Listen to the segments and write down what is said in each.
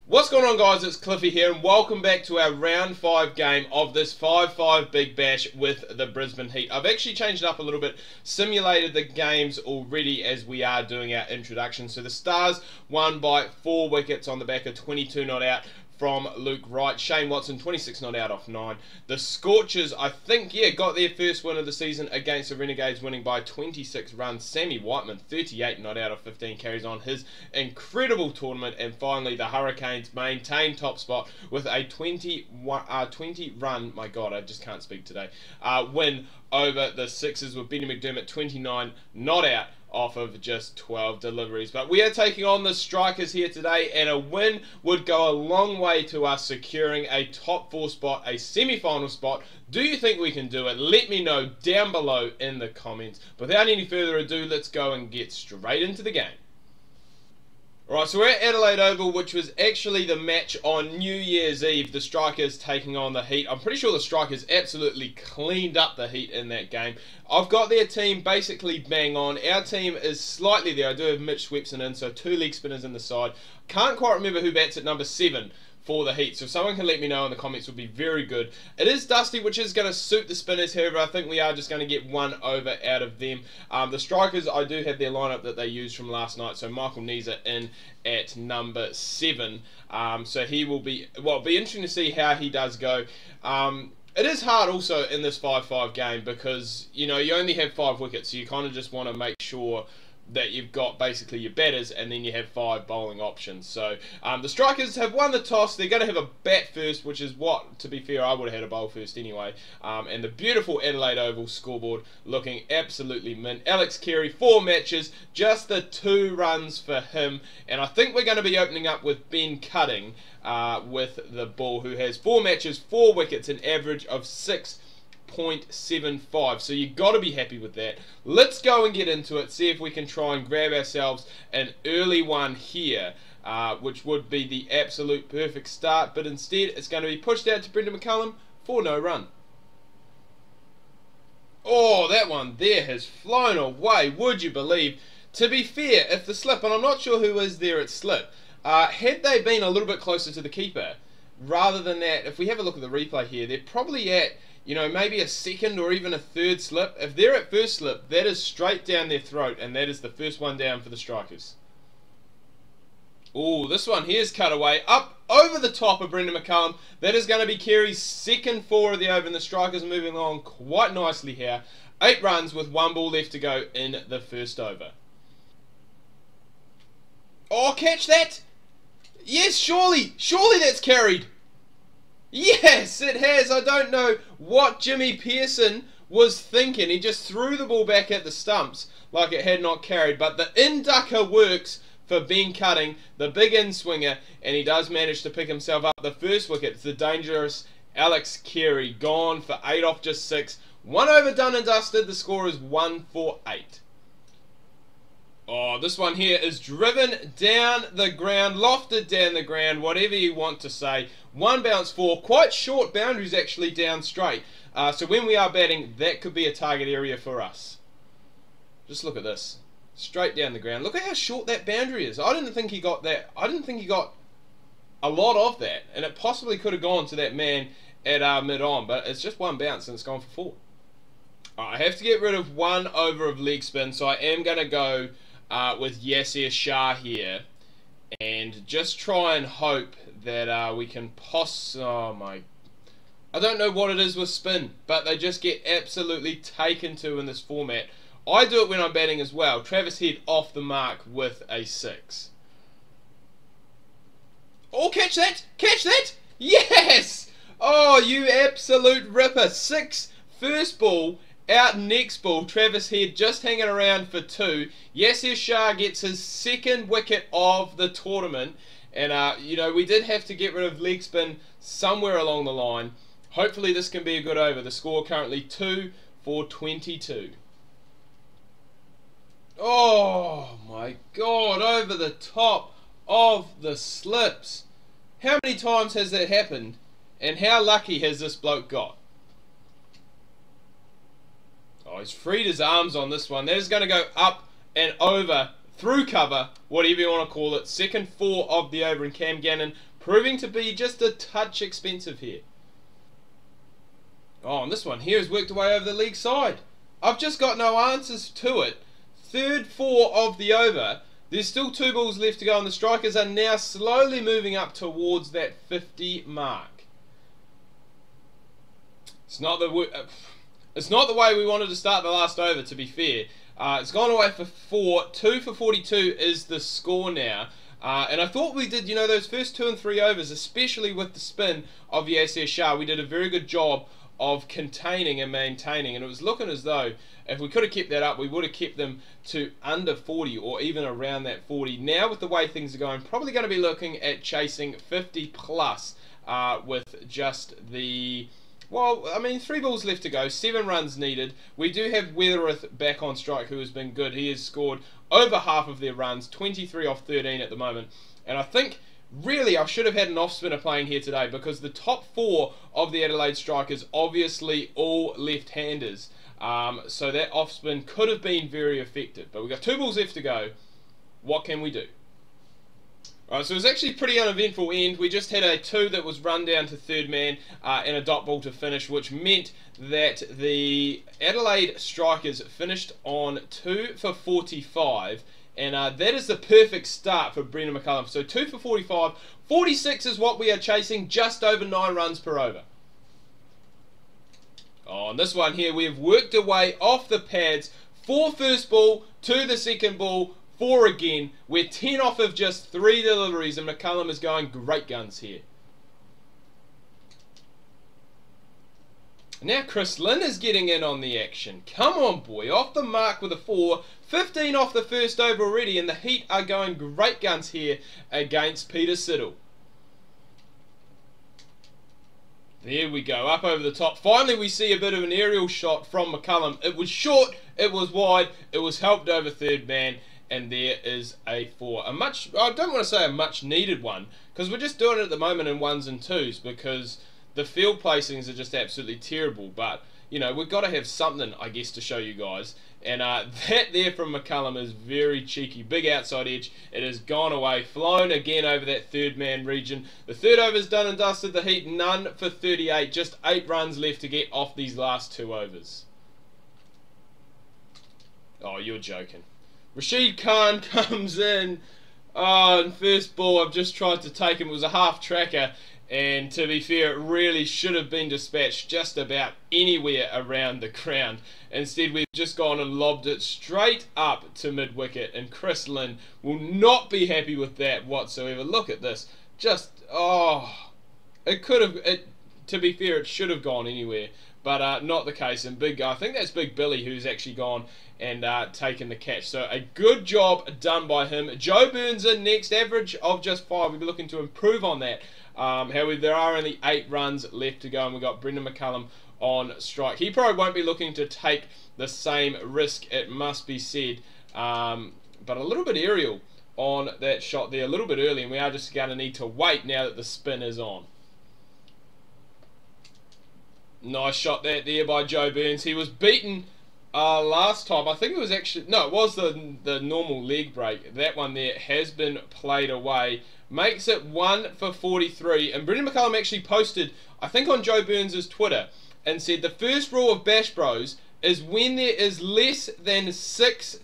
What's going on, guys? It's Cliffy here and welcome back to our round 5 game of this 5-5 Big Bash with the Brisbane Heat. I've actually changed it up a little bit, simulated the games already as we are doing our introduction. So the Stars won by 4 wickets on the back of 22 not out from Luke Wright. Shane Watson, 26 not out off 9. The Scorchers, I think, got their first win of the season against the Renegades, winning by 26 runs. Sammy Whiteman, 38 not out of 15, carries on his incredible tournament. And finally, the Hurricanes maintain top spot with a 20 run, my God, I just can't speak today, win over the Sixers with Brendon McCullum, 29 not out off of just 12 deliveries. But we are taking on the Strikers here today, and a win would go a long way to us securing a top 4 spot, a semi-final spot. Do you think we can do it? Let me know down below in the comments. Without any further ado, let's go and get straight into the game. Right, so we're at Adelaide Oval, which was actually the match on New Year's Eve, the Strikers taking on the Heat. I'm pretty sure the Strikers absolutely cleaned up the Heat in that game. I've got their team basically bang on. Our team is slightly there. I do have Mitch Swepson in, so 2 leg spinners in the side. Can't quite remember who bats at number 7 for the Heat, so if someone can let me know in the comments would be very good. It is dusty, which is going to suit the spinners. However, I think we are just going to get one over out of them. The Strikers, I do have their lineup that they used from last night, so Michael Neeser in at number 7, so he will be, well, it'll be interesting to see how he does go. It is hard also in this 5-5 game because, you know, you only have 5 wickets, so you kind of just want to make sure that you've got basically your batters and then you have 5 bowling options. So the Strikers have won the toss. They're going to have a bat first, which is what, to be fair, I would have had a bowl first anyway. And the beautiful Adelaide Oval scoreboard looking absolutely mint. Alex Carey, 4 matches, just the 2 runs for him. And I think we're going to be opening up with Ben Cutting with the ball, who has 4 matches, 4 wickets, an average of 6.75, so you got to be happy with that. Let's go and get into it, see if we can try and grab ourselves an early one here, which would be the absolute perfect start, but instead it's going to be pushed out to Brendon McCullum for no run. Oh, that one there has flown away, would you believe? To be fair, if the slip, and I'm not sure who is there at slip, had they been a little bit closer to the keeper rather than that, if we have a look at the replay here, they're probably at, you know, maybe a second or even a third slip. If they're at first slip, that is straight down their throat, and that is the first one down for the Strikers. Oh, this one here's cut away, up over the top of Brendon McCullum. That is going to be Carey's second 4 of the over, and the Strikers moving along quite nicely here. 8 runs with 1 ball left to go in the first over. Oh, catch that! Yes, surely that's carried. Yes, it has. I don't know what Jimmy Pearson was thinking. He just threw the ball back at the stumps like it had not carried. But the in-ducker works for Ben Cutting, the big in-swinger, and he does manage to pick himself up the first wicket. It's the dangerous Alex Carey, gone for 8 off just 6. 1 over done and dusted. The score is 1 for 8. Oh, this one here is driven down the ground, lofted down the ground, whatever you want to say. 1 bounce 4, quite short boundaries actually down straight. So when we are batting, that could be a target area for us. Just look at this. Straight down the ground. Look at how short that boundary is. I didn't think he got that. I didn't think he got a lot of that. And it possibly could have gone to that man at mid-on. But it's just 1 bounce and it's gone for 4. I have to get rid of 1 over of leg spin. So I am going to go with Yasir Shah here, and just try and hope that we can I don't know what it is with spin, but they just get absolutely taken to in this format. I do it when I'm batting as well. Travis Head off the mark with a 6. Oh, catch that! Catch that! Yes! Oh, you absolute ripper. 6 first ball. Out next ball, Travis Head just hanging around for 2. Yasir Shah gets his 2nd wicket of the tournament. And, you know, we did have to get rid of leg spin somewhere along the line. Hopefully this can be a good over. The score currently 2 for 22. Oh, my God. Over the top of the slips. How many times has that happened? And how lucky has this bloke got? Oh, he's freed his arms on this one. That is going to go up and over through cover, whatever you want to call it. Second 4 of the over, and Cam Gannon proving to be just a touch expensive here. Oh, and this one here has worked away over the league side. I've just got no answers to it. Third 4 of the over. There's still 2 balls left to go, and the Strikers are now slowly moving up towards that 50 mark. It's not the way we wanted to start the last over, to be fair. It's gone away for 4. 2 for 42 is the score now. And I thought we did, those first 2 and 3 overs, especially with the spin of Yasser Shah, we did a very good job of containing and maintaining, and it was looking as though if we could have kept that up, we would have kept them to under 40 or even around that 40. Now with the way things are going, probably going to be looking at chasing 50 plus with just the... Well, I mean, 3 balls left to go, 7 runs needed. We do have Weatherith back on strike, who has been good. He has scored over half of their runs, 23 off 13 at the moment. And I think, really, I should have had an off-spinner playing here today, because the top 4 of the Adelaide Strikers, obviously all left-handers. So that off-spin could have been very effective. But we've got 2 balls left to go. What can we do? Alright, so it was actually a pretty uneventful end. We just had a 2 that was run down to third man and a dot ball to finish, which meant that the Adelaide Strikers finished on 2 for 45, and that is the perfect start for Brendon McCullum. So 2 for 45, 46 is what we are chasing, just over 9 runs per over. On this one here, we have worked away off the pads, 4 first ball, 2 the second ball, 4 again. We're 10 off of just 3 deliveries, and McCullum is going great guns here. Now Chris Lynn is getting in on the action. Come on, boy, off the mark with a 4. 15 off the first over already, and the Heat are going great guns here against Peter Siddle. There we go, up over the top. Finally, we see a bit of an aerial shot from McCullum. It was short, it was wide, it was helped over third man, and there is a 4. I don't want to say a much needed one, because we're just doing it at the moment in 1s and 2s, because the field placings are just absolutely terrible. But, we've got to have something, I guess, to show you guys. And that there from McCullum is very cheeky. Big outside edge. It has gone away. Flown again over that third man region. The third over is done and dusted. The Heat none for 38. Just 8 runs left to get off these last 2 overs. Oh, you're joking. Rashid Khan comes in. Oh, and first ball, I've just tried to take him. It was a half tracker. And to be fair, it really should have been dispatched just about anywhere around the ground. Instead, we've just gone and lobbed it straight up to mid-wicket. And Chris Lynn will not be happy with that whatsoever. Look at this. Just, it could have, to be fair, it should have gone anywhere. But not the case. And I think that's Big Billy who's actually gone and taken the catch. So a good job done by him. Joe Burns in next, average of just 5. We'll be looking to improve on that. However, there are only 8 runs left to go, and we've got Brendon McCullum on strike. He probably won't be looking to take the same risk, it must be said. But a little bit aerial on that shot there, a little bit early, and we are just going to need to wait now that the spin is on. Nice shot there by Joe Burns. He was beaten last time. I think it was actually... No, it was the normal leg break. That one there has been played away. Makes it 1 for 43. And Brendon McCullum actually posted, I think on Joe Burns' Twitter, and said the first rule of Bash Bros is when there is less than 6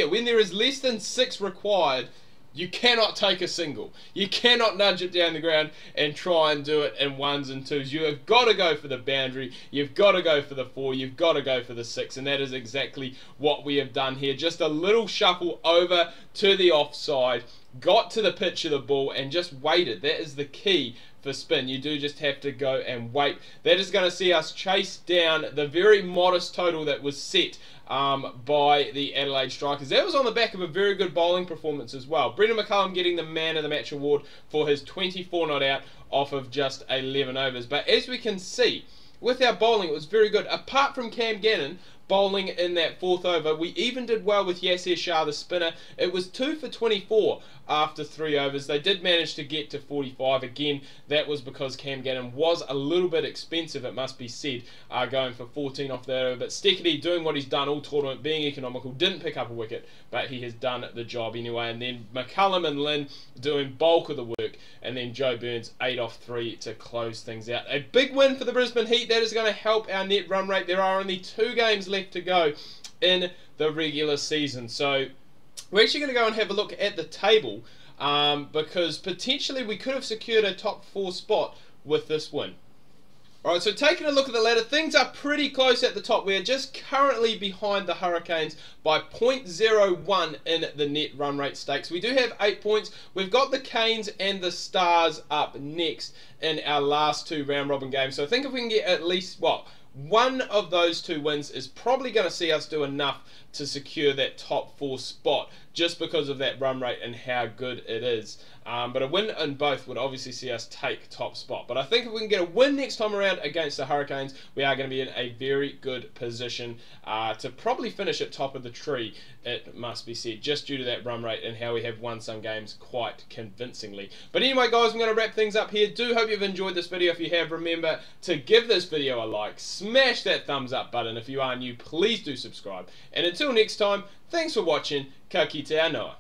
when there is less than 6 required, you cannot take a single. You cannot nudge it down the ground and try and do it in 1s and 2s. You have got to go for the boundary. You've got to go for the 4. You've got to go for the 6. And that is exactly what we have done here. Just a little shuffle over to the offside. Got to the pitch of the ball and just waited. That is the key for spin. You do just have to go and wait. That is going to see us chase down the very modest total that was set by the Adelaide Strikers. That was on the back of a very good bowling performance as well. Brendon McCullum getting the Man of the Match award for his 24 not out off of just 11 overs. But as we can see, with our bowling, it was very good. Apart from Cam Gannon bowling in that 4th over, we even did well with Yasser Shah, the spinner. It was 2 for 24. after 3 overs. They did manage to get to 45. Again, that was because Cam Gannon was a little bit expensive, it must be said, going for 14 off that over. But Steckity doing what he's done all tournament, being economical, didn't pick up a wicket, but he has done the job anyway. And then McCullum and Lynn doing bulk of the work, and then Joe Burns 8 off 3 to close things out. A big win for the Brisbane Heat. That is going to help our net run rate. There are only 2 games left to go in the regular season, so we're actually going to go and have a look at the table, because potentially we could have secured a top 4 spot with this win. Alright, so taking a look at the ladder, things are pretty close at the top. We're just currently behind the Hurricanes by 0.01 in the net run rate stakes. We do have 8 points. We've got the Canes and the Stars up next in our last 2 round robin games. So I think if we can get at least, well, one of those 2 wins is probably going to see us do enough to secure that top 4 spot, just because of that run rate and how good it is. But a win in both would obviously see us take top spot. But I think if we can get a win next time around against the Hurricanes, we are going to be in a very good position to probably finish at top of the tree, it must be said, just due to that run rate and how we have won some games quite convincingly. But anyway, guys, I'm going to wrap things up here. Do hope you've enjoyed this video. If you have, remember to give this video a like, smash that thumbs up button. If you are new, please do subscribe. And until next time, thanks for watching. Ka kite anoa.